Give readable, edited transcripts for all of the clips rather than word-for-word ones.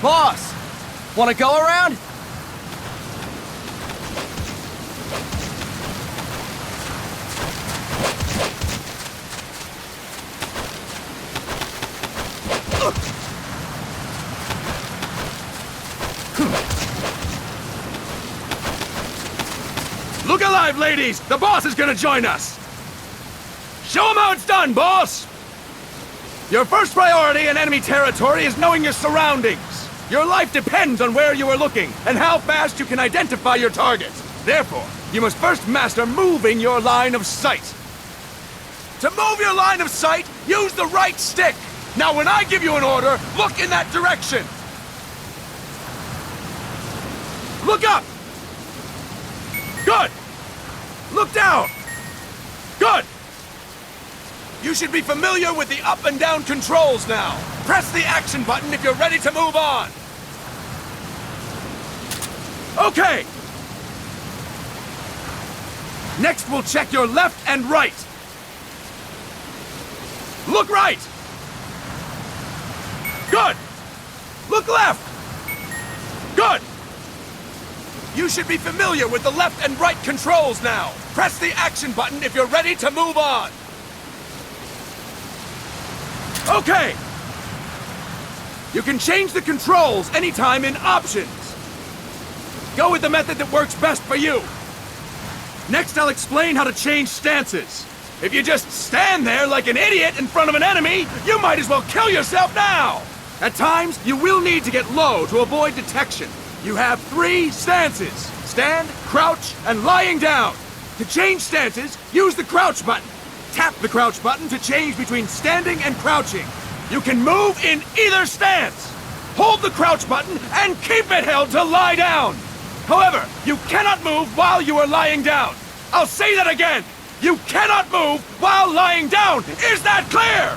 Boss, wanna go around? Look alive, ladies! The boss is gonna join us! Show him how it's done, boss! Your first priority in enemy territory is knowing your surroundings. Your life depends on where you are looking and how fast you can identify your targets. Therefore, you must first master moving your line of sight. To move your line of sight, use the right stick. Now, when I give you an order, look in that direction. Look up! Good! Look down! Good! You should be familiar with the up and down controls now. Press the action button if you're ready to move on. Okay! Next, we'll check your left and right. Look right! Good! Look left! Good! You should be familiar with the left and right controls now. Press the action button if you're ready to move on. Okay! You can change the controls anytime in Options. Go with the method that works best for you. Next, I'll explain how to change stances. If you just stand there like an idiot in front of an enemy, you might as well kill yourself now! At times, you will need to get low to avoid detection. You have 3 stances: stand, crouch, and lying down. To change stances, use the crouch button. Tap the crouch button to change between standing and crouching. You can move in either stance. Hold the crouch button and keep it held to lie down. However, you cannot move while you are lying down. I'll say that again. You cannot move while lying down. Is that clear?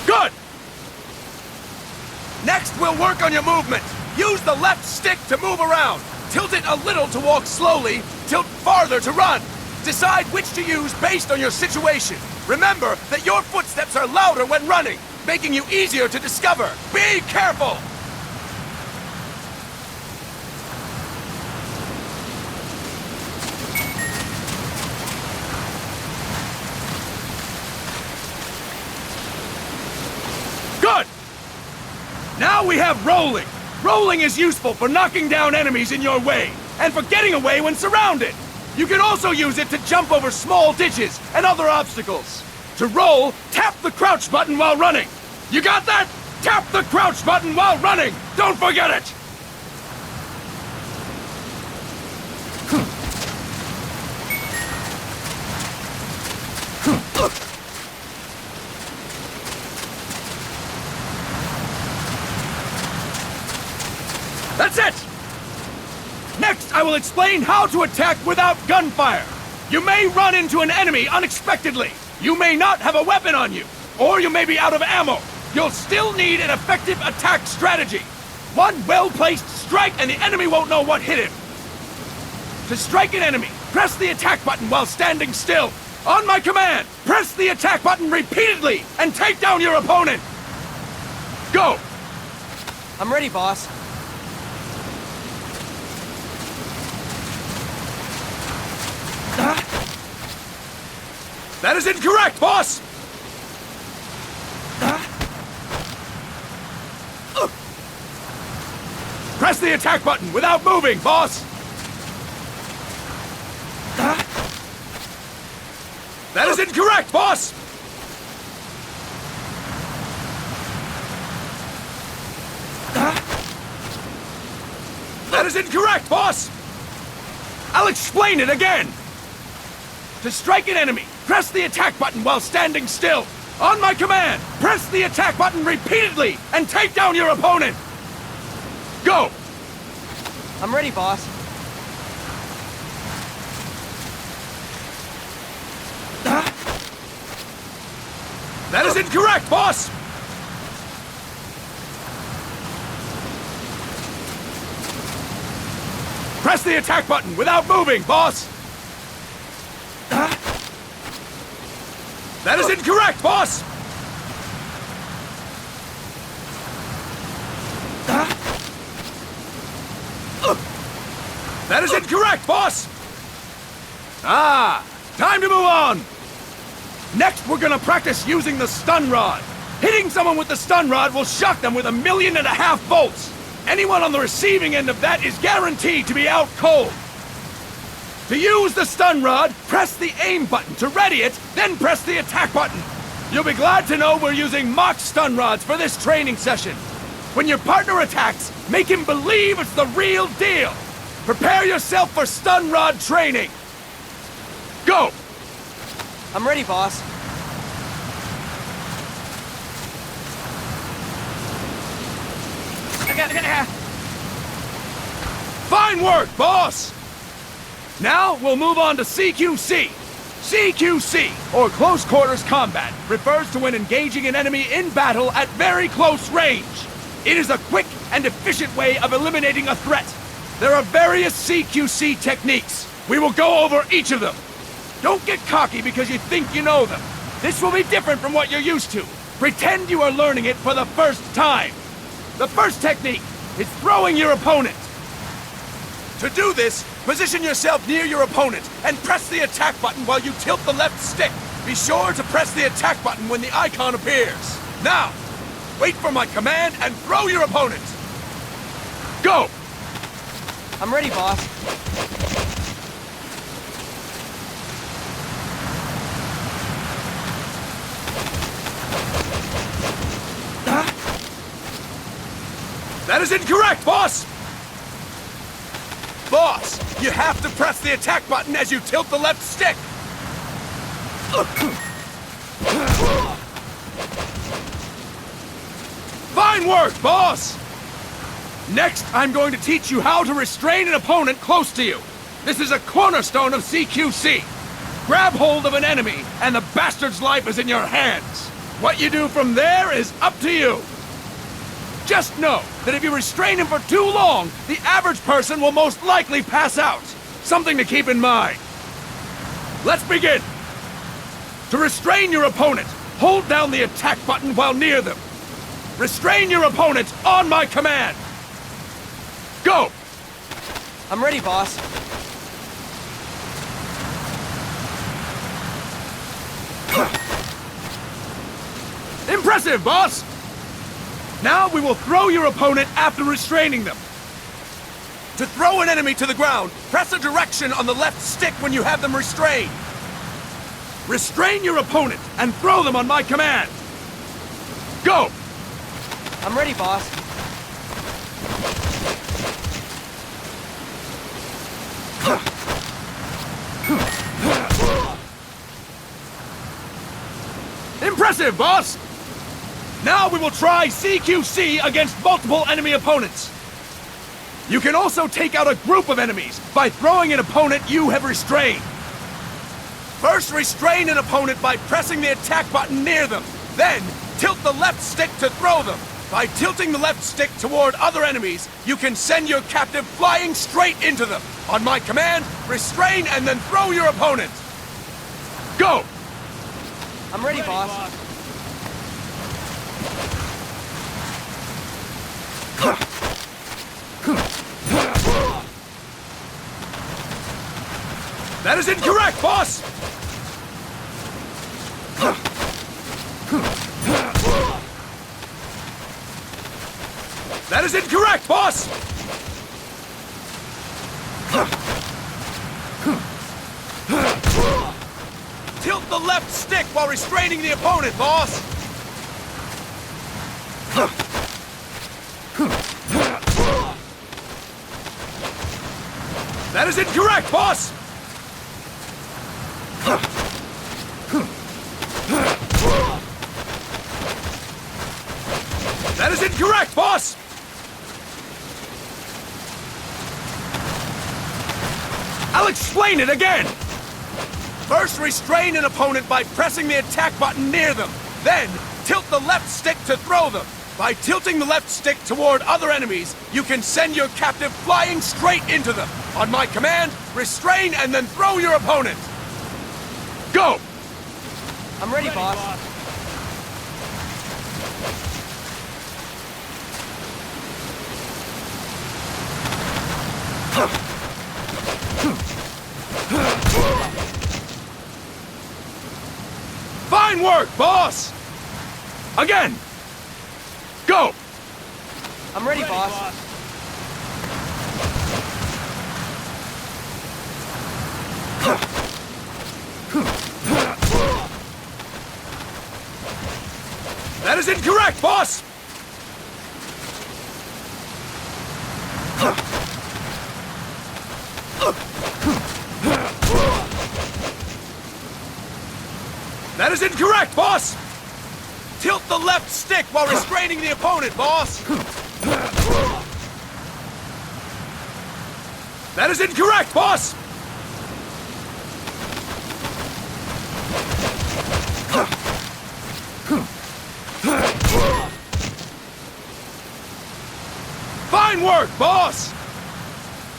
Good! Next, we'll work on your movement. Use the left stick to move around. Tilt it a little to walk slowly, tilt farther to run. Decide which to use based on your situation. Remember that your footsteps are louder when running, making you easier to discover. Be careful! Good! Now we have rolling. Rolling is useful for knocking down enemies in your way, and for getting away when surrounded. You can also use it to jump over small ditches and other obstacles. To roll, tap the crouch button while running. You got that? Tap the crouch button while running! Don't forget it! That's it! Next, I will explain how to attack without gunfire. You may run into an enemy unexpectedly. You may not have a weapon on you, or you may be out of ammo. You'll still need an effective attack strategy. One well-placed strike and the enemy won't know what hit him. To strike an enemy, press the attack button while standing still. On my command, press the attack button repeatedly and take down your opponent. Go! I'm ready, boss. That is incorrect, boss! Press the attack button without moving, boss! That is incorrect, boss! That is incorrect, boss! I'll explain it again! To strike an enemy, press the attack button while standing still. On my command, press the attack button repeatedly and take down your opponent. Go! I'm ready, boss. That is incorrect, boss! Press the attack button without moving, boss! That is incorrect, boss! That is incorrect, boss! Ah, time to move on! Next, we're gonna practice using the stun rod. Hitting someone with the stun rod will shock them with 1.5 million volts. Anyone on the receiving end of that is guaranteed to be out cold. To use the stun rod, press the aim button to ready it, then press the attack button. You'll be glad to know we're using mock stun rods for this training session. When your partner attacks, make him believe it's the real deal. Prepare yourself for stun rod training. Go! I'm ready, boss. Fine work, boss! Now, we'll move on to CQC. CQC, or Close Quarters Combat, refers to when engaging an enemy in battle at very close range. It is a quick and efficient way of eliminating a threat. There are various CQC techniques. We will go over each of them. Don't get cocky because you think you know them. This will be different from what you're used to. Pretend you are learning it for the first time. The first technique is throwing your opponent. To do this, position yourself near your opponent and press the attack button while you tilt the left stick. Be sure to press the attack button when the icon appears. Now, wait for my command and throw your opponent. Go! I'm ready, boss. That is incorrect, boss! Boss, you have to press the attack button as you tilt the left stick. Fine work, boss! Next, I'm going to teach you how to restrain an opponent close to you. This is a cornerstone of CQC. Grab hold of an enemy, and the bastard's life is in your hands. What you do from there is up to you. Just know that if you restrain him for too long, the average person will most likely pass out. Something to keep in mind. Let's begin. To restrain your opponent, hold down the attack button while near them. Restrain your opponent on my command. Go! I'm ready, boss. Impressive, boss! Now we will throw your opponent after restraining them. To throw an enemy to the ground, press a direction on the left stick when you have them restrained. Restrain your opponent and throw them on my command. Go! I'm ready, boss. Impressive, boss! Now we will try CQC against multiple enemy opponents. You can also take out a group of enemies by throwing an opponent you have restrained. First, restrain an opponent by pressing the attack button near them. Then, tilt the left stick to throw them. By tilting the left stick toward other enemies, you can send your captive flying straight into them. On my command, restrain and then throw your opponent. Go! I'm ready, boss. That is incorrect, boss! That is incorrect, boss! Tilt the left stick while restraining the opponent, boss! That is incorrect, boss! That is incorrect, boss! I'll explain it again! First, restrain an opponent by pressing the attack button near them. Then, tilt the left stick to throw them. By tilting the left stick toward other enemies, you can send your captive flying straight into them. On my command, restrain and then throw your opponent. Go! I'm ready, boss. Fine work, boss! Again! Go! I'm ready, boss. That is incorrect, boss! That is incorrect, boss! Tilt the left stick while restraining the opponent, boss! That is incorrect, boss! Fine work, boss!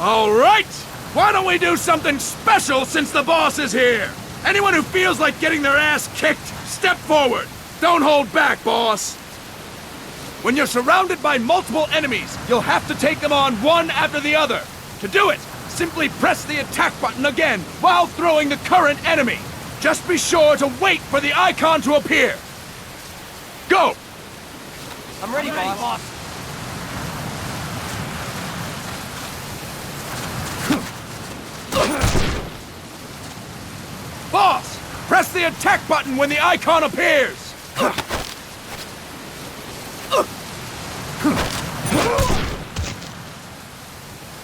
All right! Why don't we do something special since the boss is here? Anyone who feels like getting their ass kicked, step forward! Don't hold back, boss! When you're surrounded by multiple enemies, you'll have to take them on one after the other. To do it, simply press the attack button again while throwing the current enemy. Just be sure to wait for the icon to appear. Go! I'm ready, boss. Boss, press the attack button when the icon appears!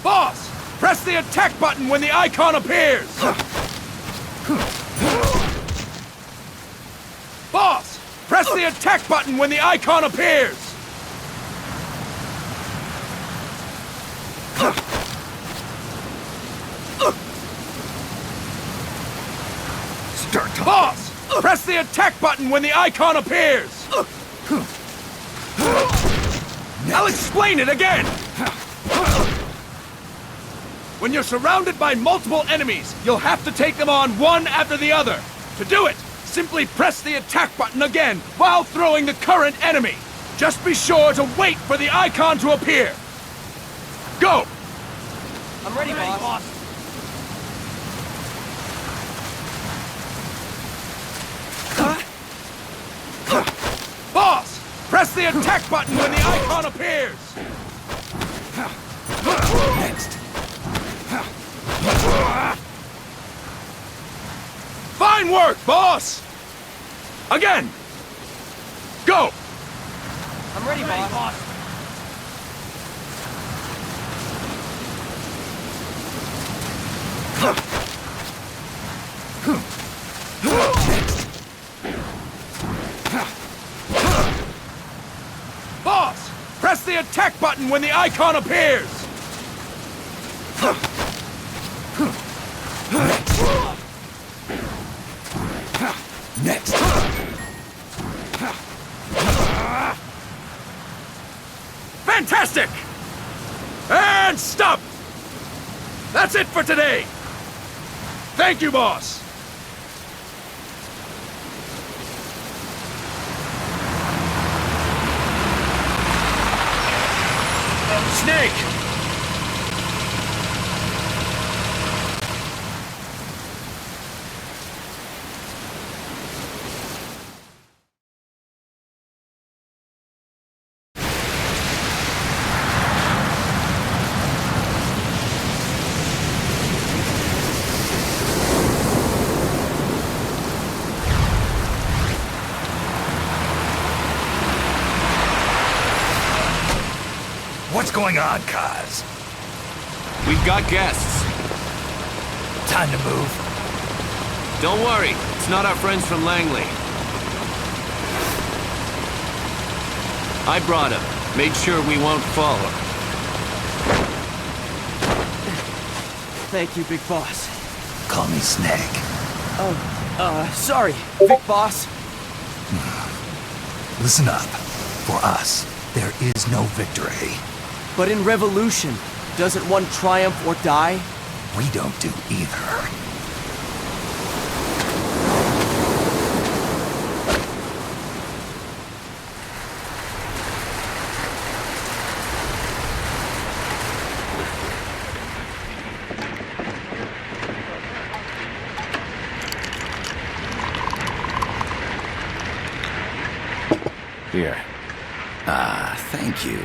Boss, press the attack button when the icon appears! Boss, press the attack button when the icon appears! Boss, press the attack button when the icon appears! I'll explain it again! When you're surrounded by multiple enemies, you'll have to take them on one after the other. To do it, simply press the attack button again while throwing the current enemy. Just be sure to wait for the icon to appear. Go! I'm ready, boss. Boss, press the attack button when the icon appears. Next. Fine work, boss! Again! Go! I'm ready, boss. Boss, press the attack button when the icon appears. Next. Fantastic! And stop! That's it for today! Thank you, boss! Snake! What's going on, Kaz? We've got guests. Time to move. Don't worry, it's not our friends from Langley. I brought him. Made sure we won't follow. Thank you, big boss. Call me Snake. Sorry, big boss. Listen up. For us, There is no victory. But in revolution, doesn't one triumph or die? We don't do either. Here. Ah, thank you.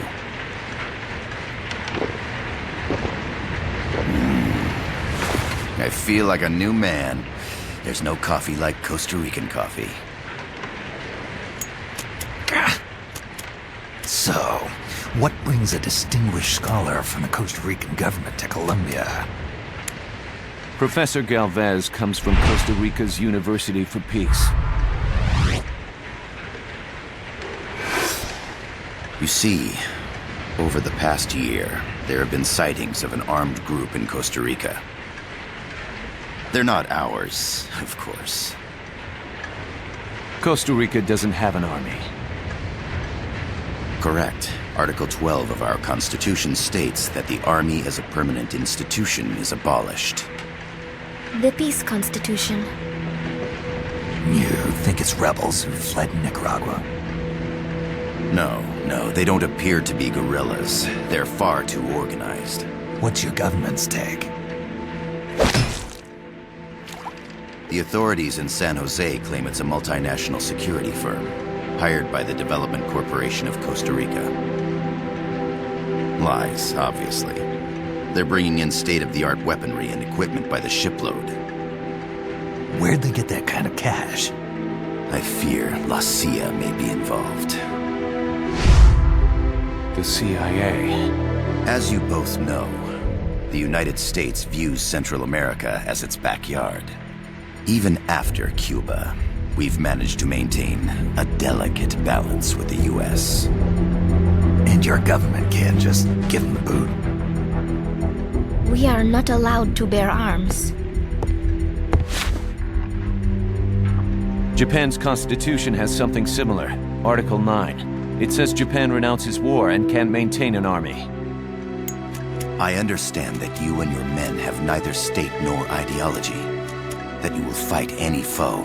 I feel like a new man. There's no coffee like Costa Rican coffee. So, what brings a distinguished scholar from the Costa Rican government to Colombia? Professor Galvez comes from Costa Rica's University for Peace. You see, over the past year, there have been sightings of an armed group in Costa Rica. They're not ours, of course. Costa Rica doesn't have an army. Correct. Article 12 of our Constitution states that the Army as a permanent institution is abolished. The Peace Constitution. You think it's rebels who fled Nicaragua? No, they don't appear to be guerrillas. They're far too organized. What's your government's take? The authorities in San Jose claim it's a multinational security firm, hired by the Development Corporation of Costa Rica. Lies, obviously. They're bringing in state-of-the-art weaponry and equipment by the shipload. Where'd they get that kind of cash? I fear La CIA may be involved. The CIA. As you both know, the United States views Central America as its backyard. Even after Cuba, we've managed to maintain a delicate balance with the U.S. And your government can't just give them the boot? We are not allowed to bear arms. Japan's constitution has something similar. Article 9. It says Japan renounces war and can't maintain an army. I understand that you and your men have neither state nor ideology. That you will fight any foe.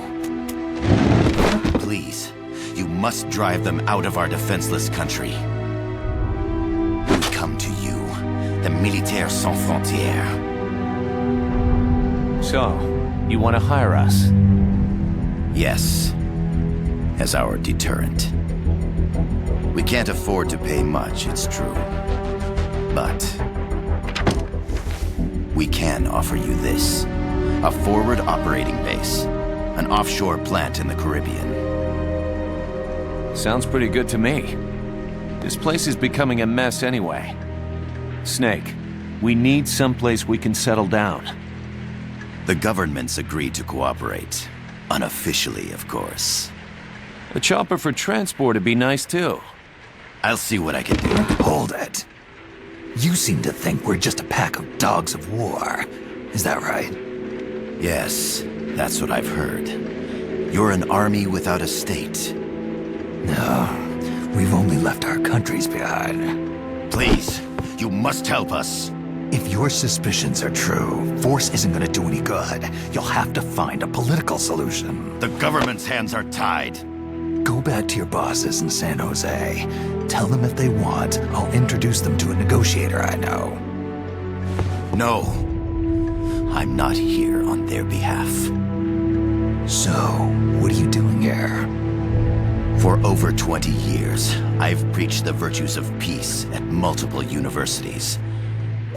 Please, you must drive them out of our defenseless country. We come to you, the Militaires Sans Frontières. So, you want to hire us? Yes, as our deterrent. We can't afford to pay much, it's true. But we can offer you this. A forward operating base. An offshore plant in the Caribbean. Sounds pretty good to me. This place is becoming a mess anyway. Snake, we need someplace we can settle down. The government's agreed to cooperate. Unofficially, of course. A chopper for transport would be nice too. I'll see what I can do. Hold it. You seem to think we're just a pack of dogs of war. Is that right? Yes, that's what I've heard. You're an army without a state. No, we've only left our countries behind. Please, you must help us. If your suspicions are true, force isn't going to do any good. You'll have to find a political solution. The government's hands are tied. Go back to your bosses in San Jose. Tell them if they want, I'll introduce them to a negotiator I know. No, I'm not here on their behalf. So, what are you doing here? For over 20 years, I've preached the virtues of peace at multiple universities.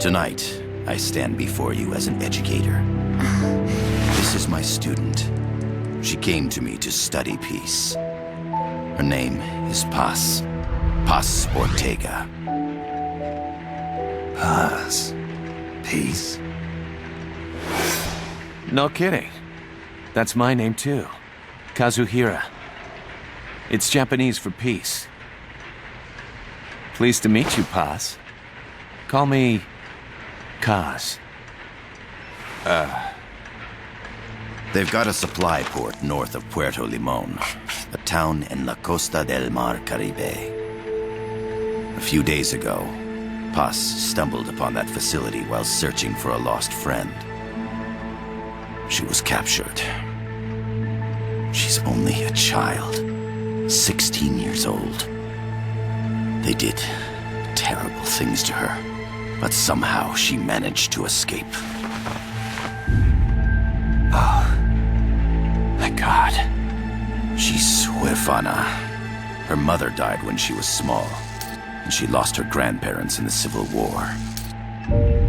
Tonight, I stand before you as an educator. This is my student. She came to me to study peace. Her name is Paz. Paz Ortega. Paz. Peace. No kidding. That's my name too. Kazuhira. It's Japanese for peace. Pleased to meet you, Paz. Call me Kaz. They've got a supply port north of Puerto Limon, a town in La Costa del Mar Caribe. A few days ago, Puss stumbled upon that facility while searching for a lost friend. She was captured. She's only a child, 16 years old. They did terrible things to her, but somehow she managed to escape. Oh, thank God. She's huérfana. Her mother died when she was small, and she lost her grandparents in the Civil War.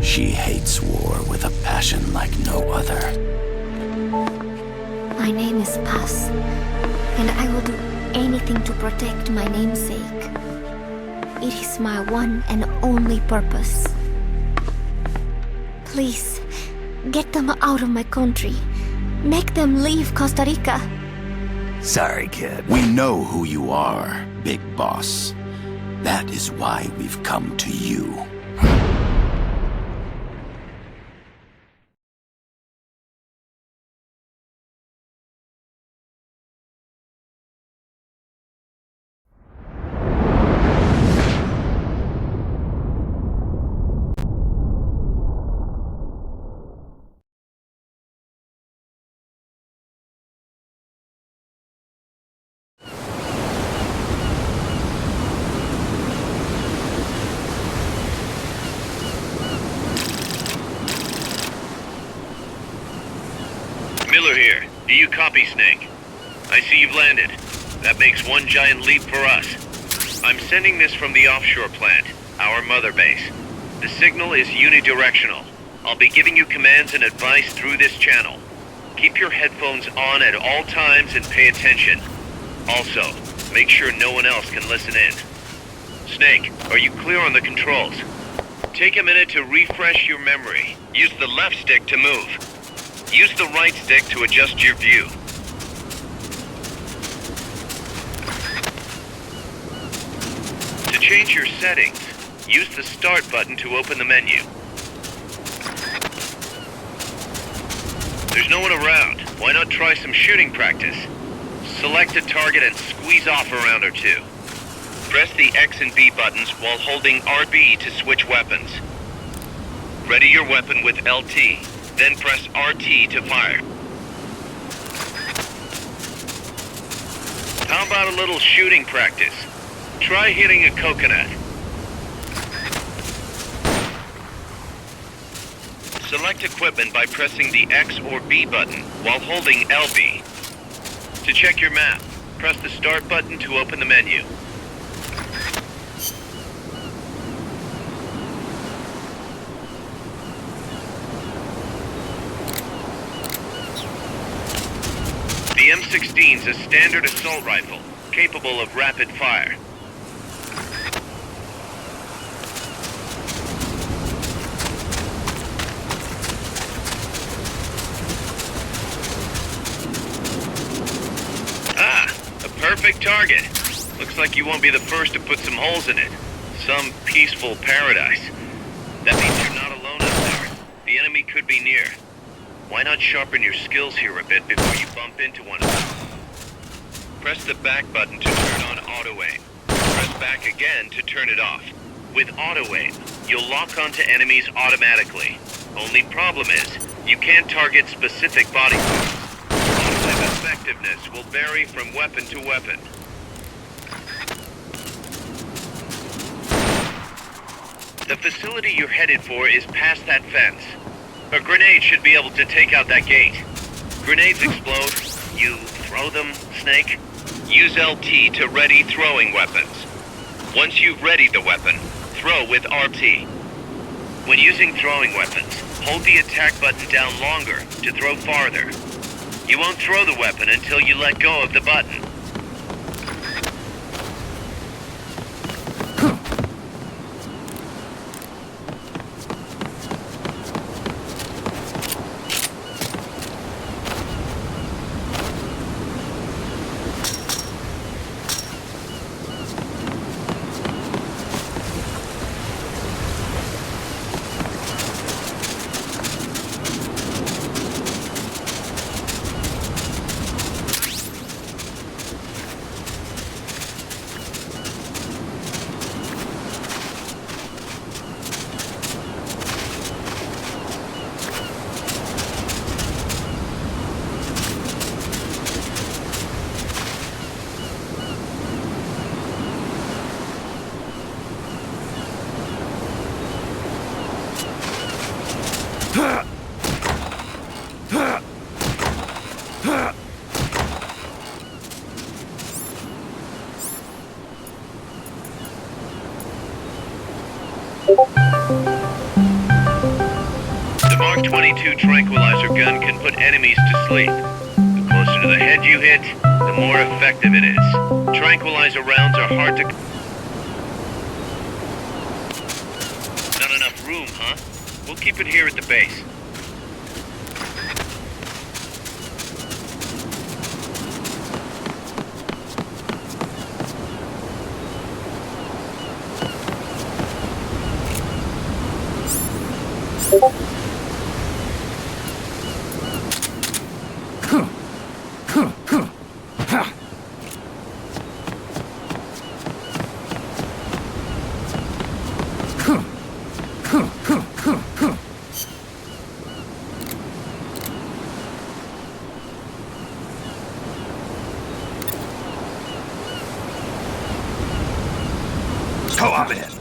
She hates war with a passion like no other. My name is Paz, and I will do anything to protect my namesake. It is my one and only purpose. Please, get them out of my country. Make them leave Costa Rica. Sorry, kid. We know who you are, Big Boss. That is why we've come to you. Miller here. Do you copy, Snake? I see you've landed. That makes one giant leap for us. I'm sending this from the offshore plant, our mother base. The signal is unidirectional. I'll be giving you commands and advice through this channel. Keep your headphones on at all times and pay attention. Also, make sure no one else can listen in. Snake, are you clear on the controls? Take a minute to refresh your memory. Use the left stick to move. Use the right stick to adjust your view. To change your settings, use the Start button to open the menu. There's no one around. Why not try some shooting practice? Select a target and squeeze off a round or two. Press the X and B buttons while holding RB to switch weapons. Ready your weapon with LT. Then press RT to fire. How about a little shooting practice? Try hitting a coconut. Select equipment by pressing the X or B button while holding LB. To check your map, press the Start button to open the menu. The M16 is a standard assault rifle, capable of rapid fire. Ah, a perfect target. Looks like you won't be the first to put some holes in it. Some peaceful paradise. That means you're not alone out there. The enemy could be near. Why not sharpen your skills here a bit before you bump into one of them? Press the back button to turn on auto-aim. Press back again to turn it off. With auto-aim, you'll lock onto enemies automatically. Only problem is, you can't target specific body parts. Auto-aim effectiveness will vary from weapon to weapon. The facility you're headed for is past that fence. A grenade should be able to take out that gate. Grenades explode. You throw them, Snake? Use LT to ready throwing weapons. Once you've readied the weapon, throw with RT. When using throwing weapons, hold the attack button down longer to throw farther. You won't throw the weapon until you let go of the button. Mark 22 tranquilizer gun can put enemies to sleep. The closer to the head you hit, the more effective it is. Tranquilizer rounds are hard to... Not enough room, huh? We'll keep it here at the base. Go up it.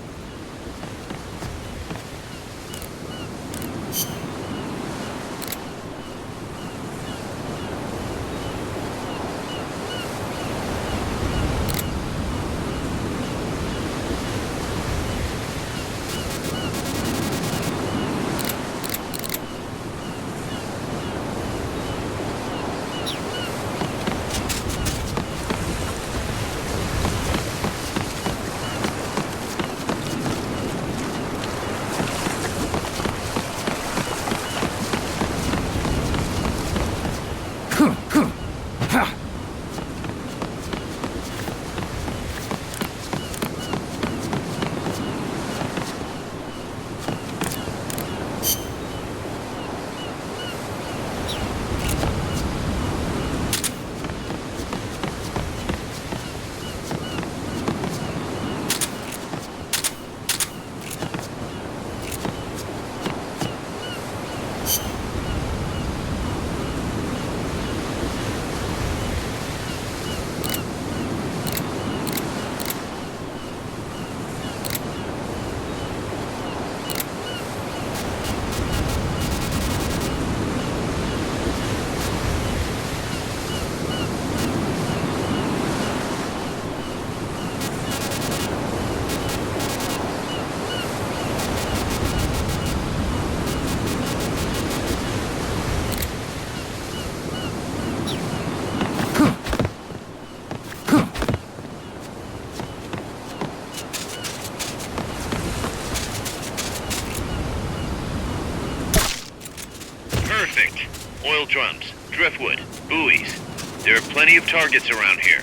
Perfect. Oil drums, driftwood, buoys. There are plenty of targets around here.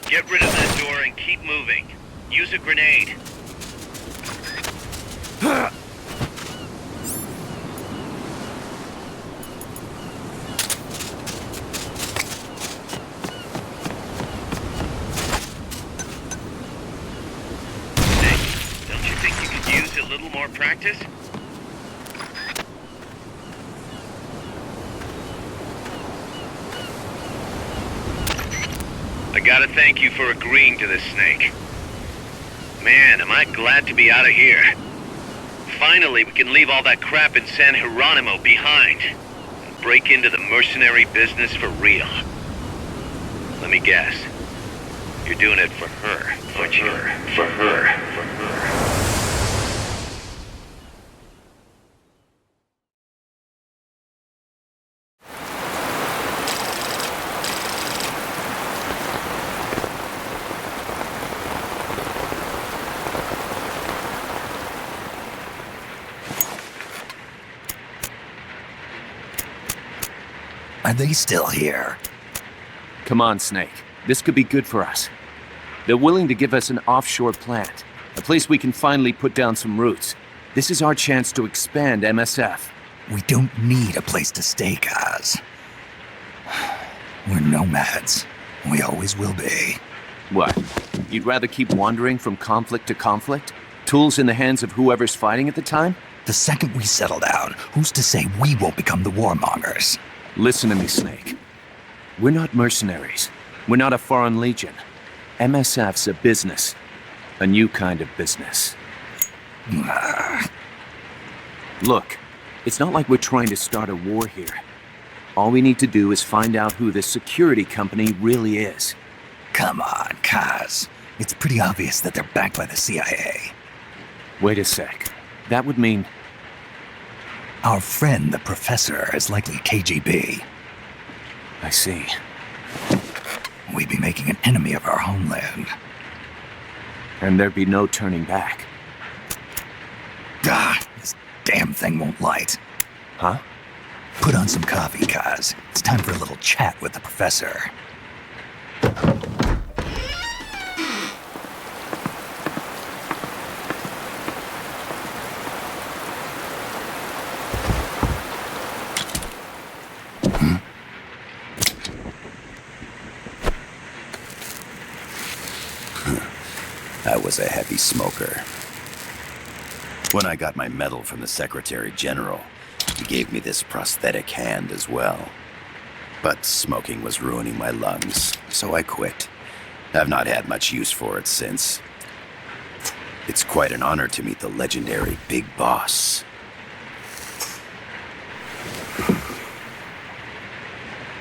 Get rid of that door and keep moving. Use a grenade. A little more practice? I gotta thank you for agreeing to this, Snake. Man, am I glad to be out of here. Finally, we can leave all that crap in San Geronimo behind and break into the mercenary business for real. Let me guess. You're doing it for her, aren't you? For her. Are they still here? Come on, Snake. This could be good for us. They're willing to give us an offshore plant, a place we can finally put down some roots. This is our chance to expand MSF. We don't need a place to stay, guys. We're nomads. We always will be. What? You'd rather keep wandering from conflict to conflict? Tools in the hands of whoever's fighting at the time? The second we settle down, who's to say we won't become the warmongers? Listen to me, Snake. We're not mercenaries. We're not a foreign legion. MSF's a business. A new kind of business. Look, it's not like we're trying to start a war here. All we need to do is find out who this security company really is. Come on, Kaz. It's pretty obvious that they're backed by the CIA. Wait a sec. That would mean... Our friend, the professor, is likely KGB. I see. We'd be making an enemy of our homeland. And there'd be no turning back. This damn thing won't light. Huh? Put on some coffee, Kaz. It's time for a little chat with the professor. I was a heavy smoker. When I got my medal from the Secretary General, he gave me this prosthetic hand as well. But smoking was ruining my lungs, so I quit. I've not had much use for it since. It's quite an honor to meet the legendary Big Boss.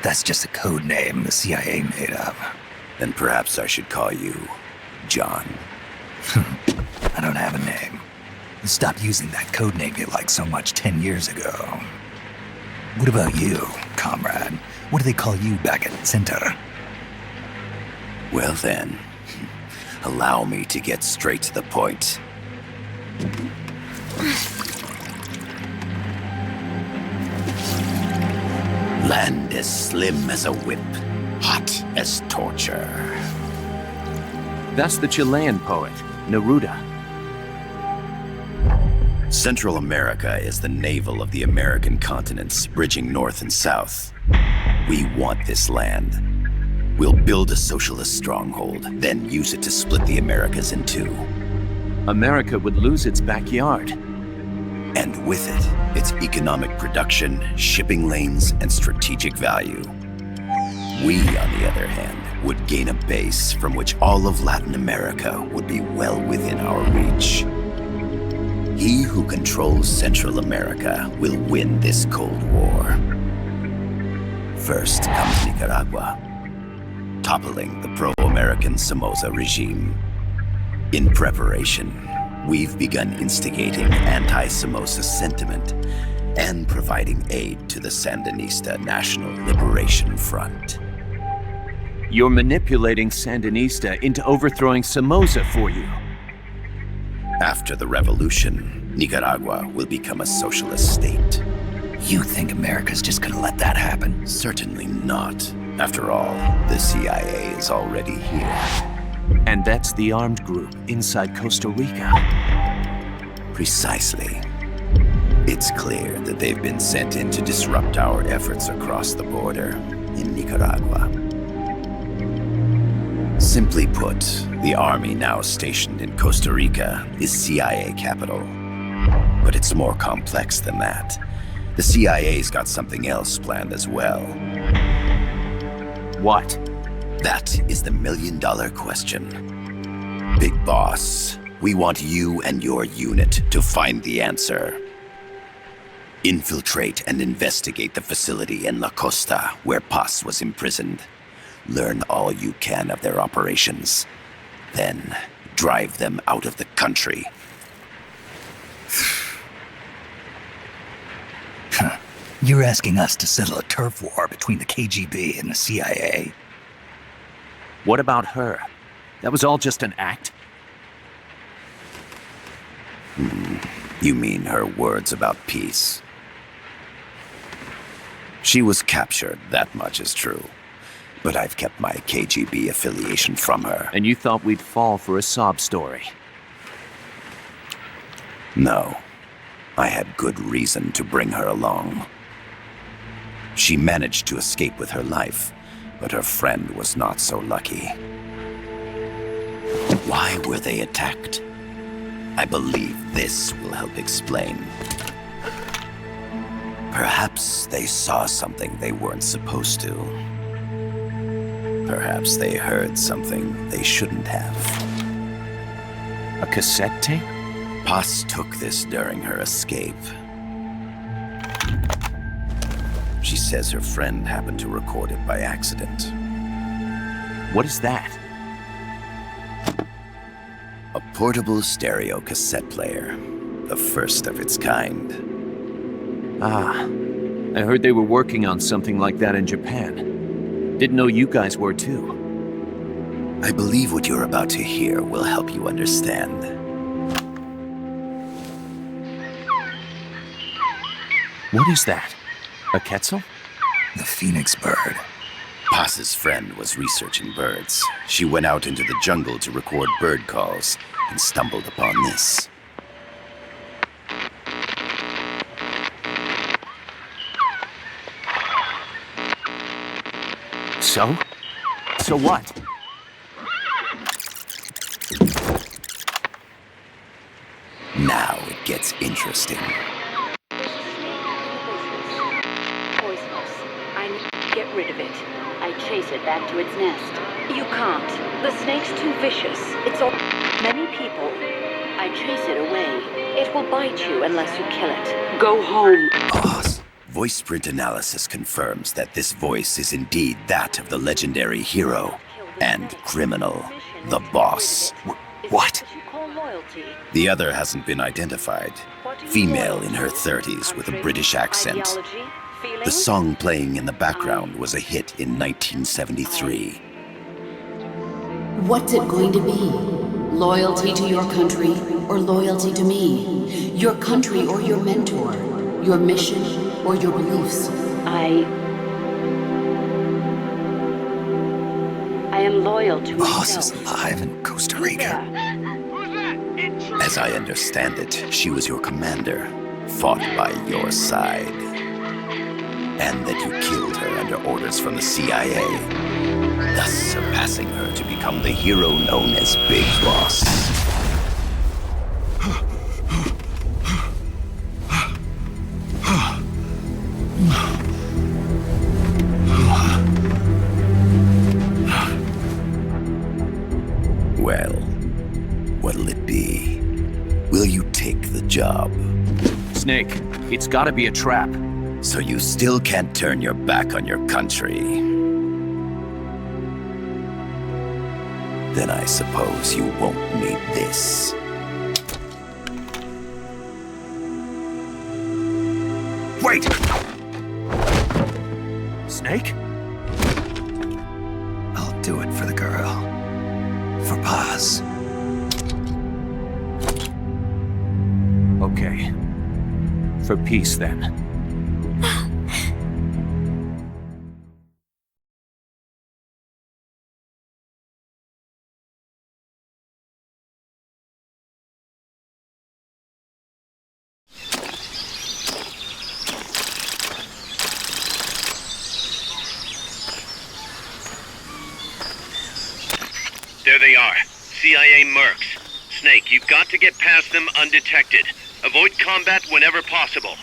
That's just a code name the CIA made up. Then perhaps I should call you John. I don't have a name. You stopped using that code name you liked so much 10 years ago. What about you, comrade? What do they call you back at Center? Well then, allow me to get straight to the point. Land as slim as a whip, hot as torture. That's the Chilean poet, Neruda. Central America is the navel of the American continents, bridging north and south. We want this land. We'll build a socialist stronghold, then use it to split the Americas in two. America would lose its backyard. And with it, its economic production, shipping lanes, and strategic value. We, on the other hand, would gain a base from which all of Latin America would be well within our reach. He who controls Central America will win this Cold War. First comes Nicaragua, toppling the pro-American Somoza regime. In preparation, we've begun instigating anti-Somoza sentiment and providing aid to the Sandinista National Liberation Front. You're manipulating Sandinista into overthrowing Somoza for you. After the revolution, Nicaragua will become a socialist state. You think America's just gonna let that happen? Certainly not. After all, the CIA is already here. And that's the armed group inside Costa Rica. Precisely. It's clear that they've been sent in to disrupt our efforts across the border in Nicaragua. Simply put, the army now stationed in Costa Rica is CIA capital. But it's more complex than that. The CIA's got something else planned as well. What? That is the million-dollar question. Big Boss, we want you and your unit to find the answer. Infiltrate and investigate the facility in La Costa where Paz was imprisoned. Learn all you can of their operations. Then, drive them out of the country. You're asking us to settle a turf war between the KGB and the CIA? What about her? That was all just an act? You mean her words about peace? She was captured, that much is true. But I've kept my KGB affiliation from her. And you thought we'd fall for a sob story? No. I had good reason to bring her along. She managed to escape with her life, but her friend was not so lucky. Why were they attacked? I believe this will help explain. Perhaps they saw something they weren't supposed to. Perhaps they heard something they shouldn't have. A cassette tape? Paz took this during her escape. She says her friend happened to record it by accident. What is that? A portable stereo cassette player. The first of its kind. Ah, I heard they were working on something like that in Japan. Didn't know you guys were too. I believe what you're about to hear will help you understand. What is that? A quetzal? The phoenix bird. Paz's friend was researching birds. She went out into the jungle to record bird calls and stumbled upon this. So? So what? Now it gets interesting. Poisonous. I need to get rid of it. I chase it back to its nest. You can't. The snake's too vicious. It's all many people. I chase it away. It will bite you unless you kill it. Go home. Oz. Voice print analysis confirms that this voice is indeed that of the legendary hero and criminal, the boss. What? The other hasn't been identified. Female in her 30s with a British accent. The song playing in the background was a hit in 1973. What's it going to be? Loyalty to your country or loyalty to me? Your country or your mentor? Your mission or your beliefs? I am loyal to Boss myself. is alive in Costa Rica. As I understand it, she was your commander, fought by your side. And that you killed her under orders from the CIA, thus surpassing her to become the hero known as Big Boss. Well, what'll it be? Will you take the job? Snake, it's gotta be a trap. So you still can't turn your back on your country? Then I suppose you won't need this. Wait! Snake? I'll do it for the girl. For Paz. Okay. For peace, then. There they are. CIA mercs. Snake, you've got to get past them undetected. Avoid combat whenever possible.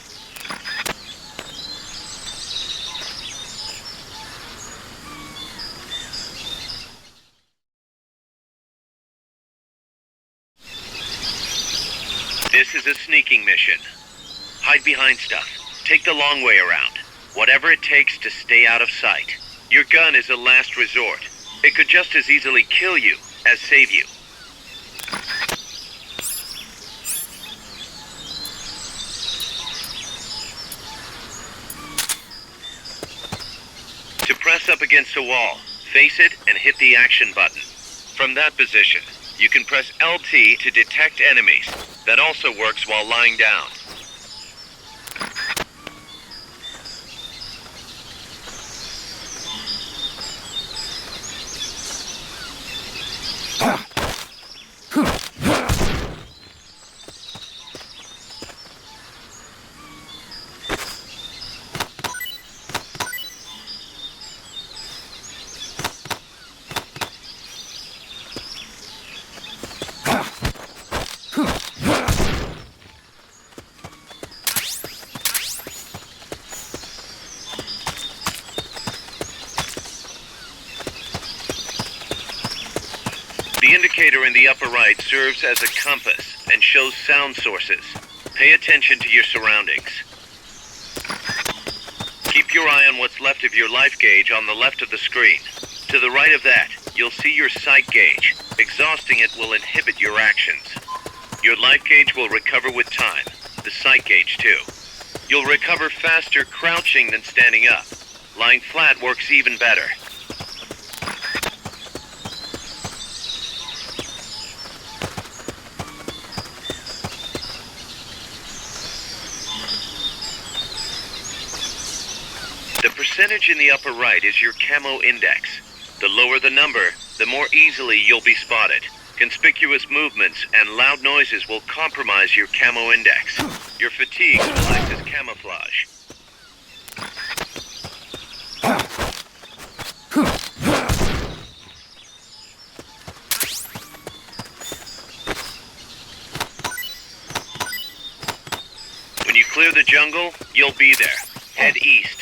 This is a sneaking mission. Hide behind stuff. Take the long way around. Whatever it takes to stay out of sight. Your gun is a last resort. It could just as easily kill you as save you. To press up against a wall, face it and hit the action button. From that position, you can press LT to detect enemies. That also works while lying down. The indicator in the upper right serves as a compass and shows sound sources. Pay attention to your surroundings. Keep your eye on what's left of your life gauge on the left of the screen. To the right of that, you'll see your sight gauge. Exhausting it will inhibit your actions. Your life gauge will recover with time. The sight gauge, too. You'll recover faster crouching than standing up. Lying flat works even better. The percentage in the upper right is your camo index. The lower the number, the more easily you'll be spotted. Conspicuous movements and loud noises will compromise your camo index. Your fatigues will act as camouflage. When you clear the jungle, you'll be there. Head east.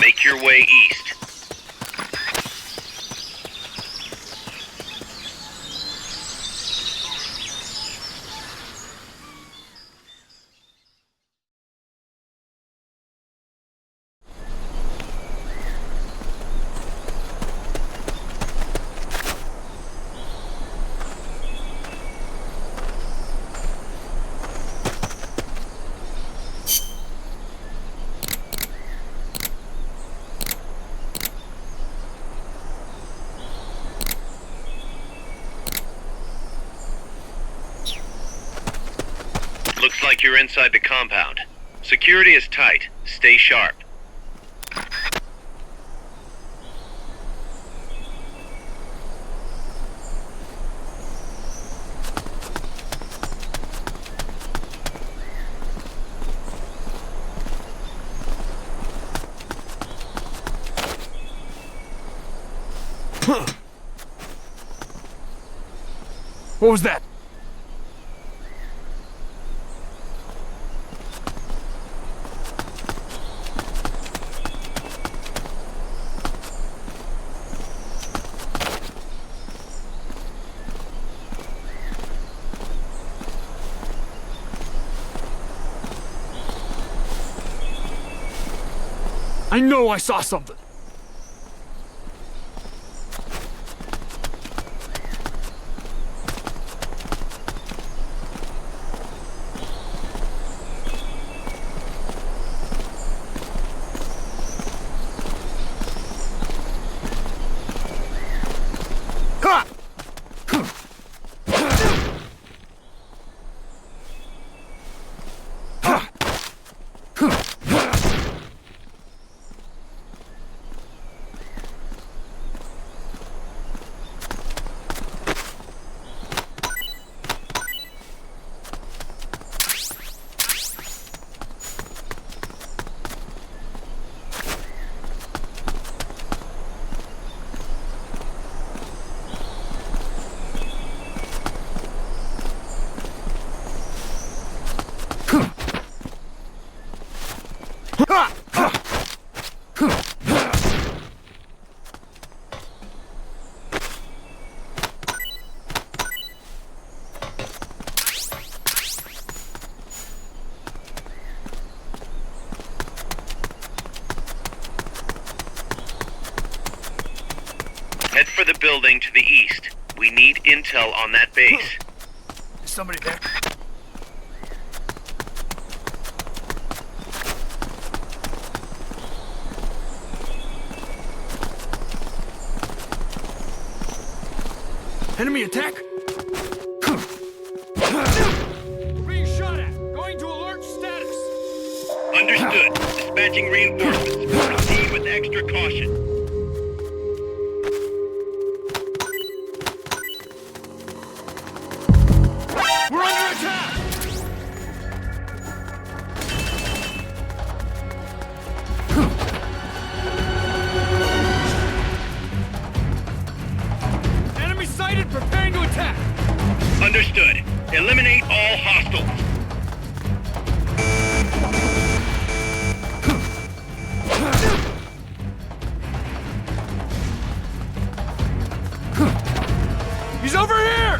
Make your way east. Looks like you're inside the compound. Security is tight. Stay sharp. What was that? I know I saw something. Head for the building to the east. We need intel on that base. Is somebody there? Enemy attack! We're being shot at! Going to alert status! Understood. Dispatching reinforcements. Proceed with extra caution. We're under attack! Enemy sighted, preparing to attack! Understood. Eliminate all hostiles. He's over here!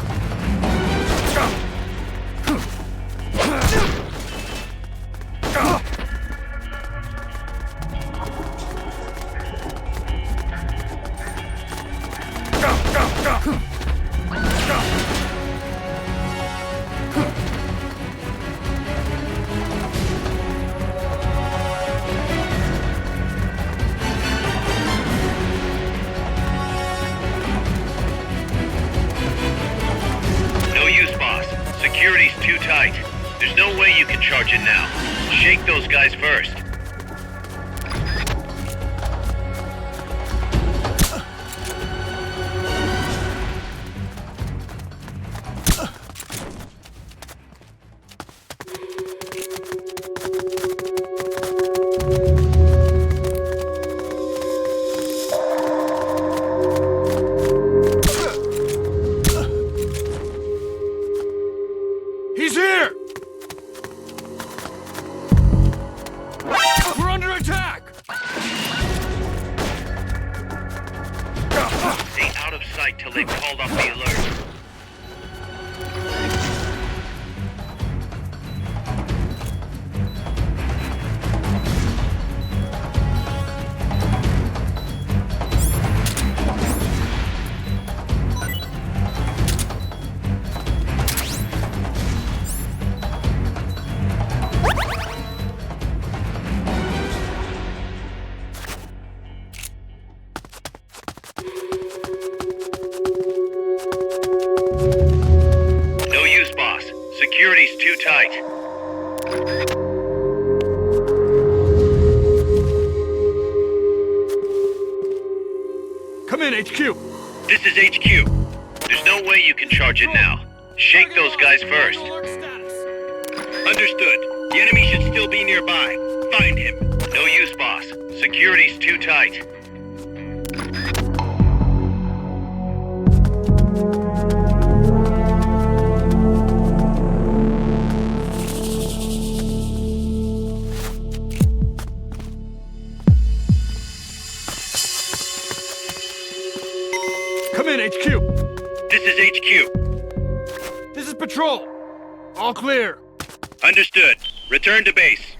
No use, boss. Security's too tight. There's no way you can charge in now. Shake those guys first. He's here! We're under attack! Stay out of sight till they've called off the alert. No use, boss. Security's too tight. Come in, HQ! This is HQ. There's no way you can charge in now. Shake those guys first. Alert status. Understood. The enemy should still be nearby. Find him. No use, boss. Security's too tight. Come in, HQ! This is HQ. This is Patrol! All clear! Understood. Return to base.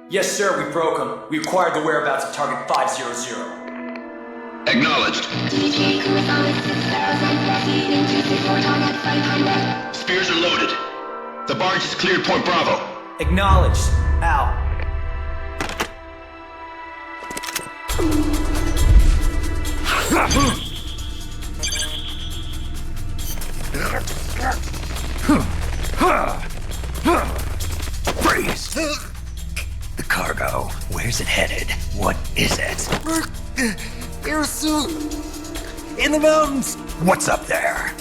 Yes, sir, we broke them. We acquired the whereabouts of Target 500. Acknowledged. Spears are loaded. The barge has cleared Point Bravo. Acknowledged. Out. Freeze! The cargo, where's it headed? What is it? Airsuit! In the mountains! What's up there?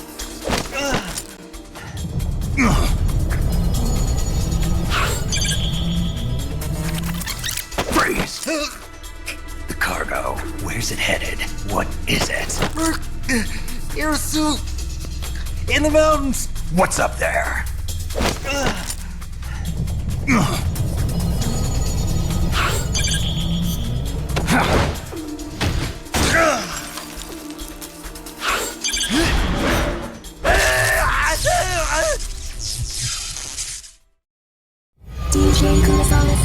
Freeze! The cargo, where's it headed? What is it? Airsuit! In the mountains! What's up there? DJ Gonzalez.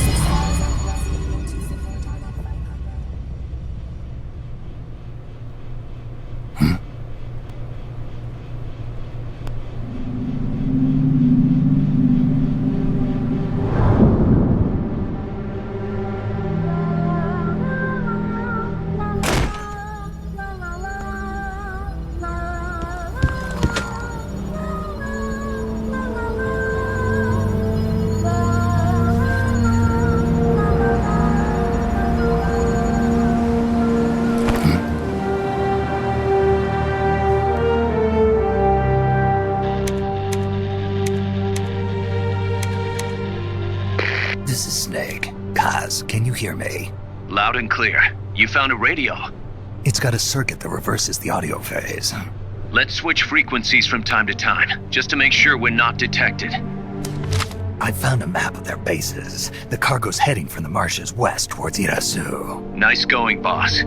This is Snake. Kaz, can you hear me? Loud and clear. You found a radio. It's got a circuit that reverses the audio phase. Let's switch frequencies from time to time, just to make sure we're not detected. I found a map of their bases. The cargo's heading from the marshes west towards Irasu. Nice going, boss.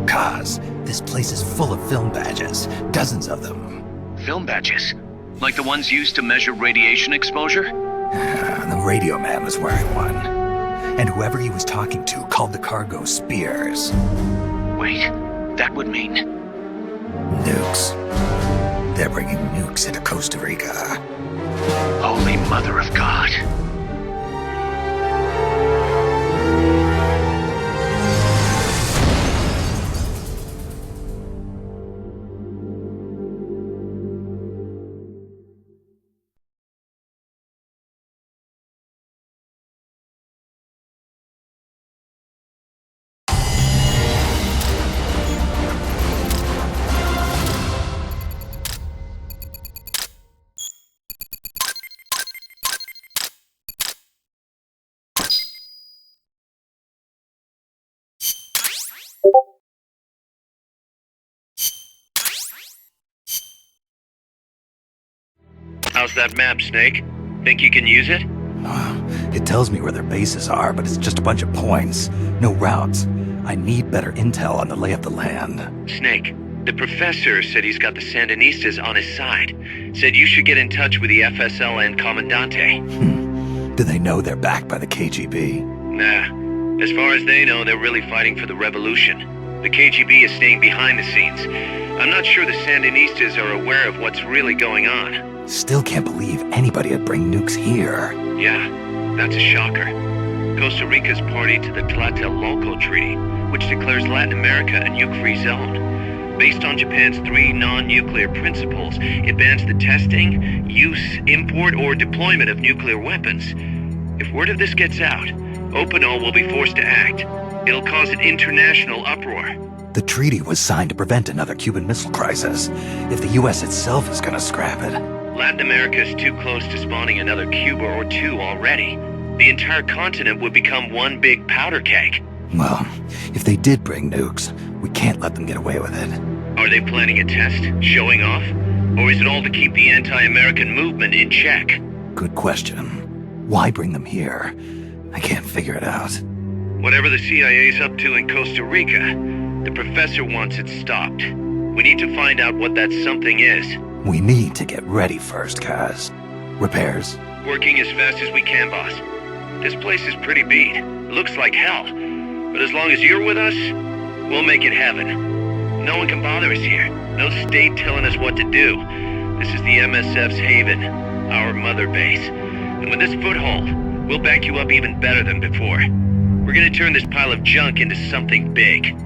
Kaz, this place is full of film badges. Dozens of them. Film badges? Like the ones used to measure radiation exposure? The radio man was wearing one. And whoever he was talking to called the cargo Spears. Wait, that would mean... Nukes. They're bringing nukes into Costa Rica. Holy Mother of God. How's that map, Snake? Think you can use it? It tells me where their bases are, but it's just a bunch of points. No routes. I need better intel on the lay of the land. Snake, the professor said he's got the Sandinistas on his side. Said you should get in touch with the FSL and Comandante. Do they know they're backed by the KGB? Nah. As far as they know, they're really fighting for the revolution. The KGB is staying behind the scenes. I'm not sure the Sandinistas are aware of what's really going on. Still can't believe anybody would bring nukes here. Yeah, that's a shocker. Costa Rica's party to the Tlatelolco Treaty, which declares Latin America a nuke-free zone. Based on Japan's 3 non-nuclear principles, it bans the testing, use, import, or deployment of nuclear weapons. If word of this gets out, Opinol will be forced to act. It'll cause an international uproar. The treaty was signed to prevent another Cuban Missile Crisis. If the U.S. itself is gonna scrap it... Latin America is too close to spawning another Cuba or two already. The entire continent would become one big powder keg. Well, if they did bring nukes, we can't let them get away with it. Are they planning a test? Showing off? Or is it all to keep the anti-American movement in check? Good question. Why bring them here? I can't figure it out. Whatever the CIA's up to in Costa Rica, the professor wants it stopped. We need to find out what that something is. We need to get ready first, Kaz. Repairs? Working as fast as we can, boss. This place is pretty beat. It looks like hell. But as long as you're with us, we'll make it heaven. No one can bother us here. No state telling us what to do. This is the MSF's haven, our mother base. And with this foothold, we'll back you up even better than before. We're gonna turn this pile of junk into something big.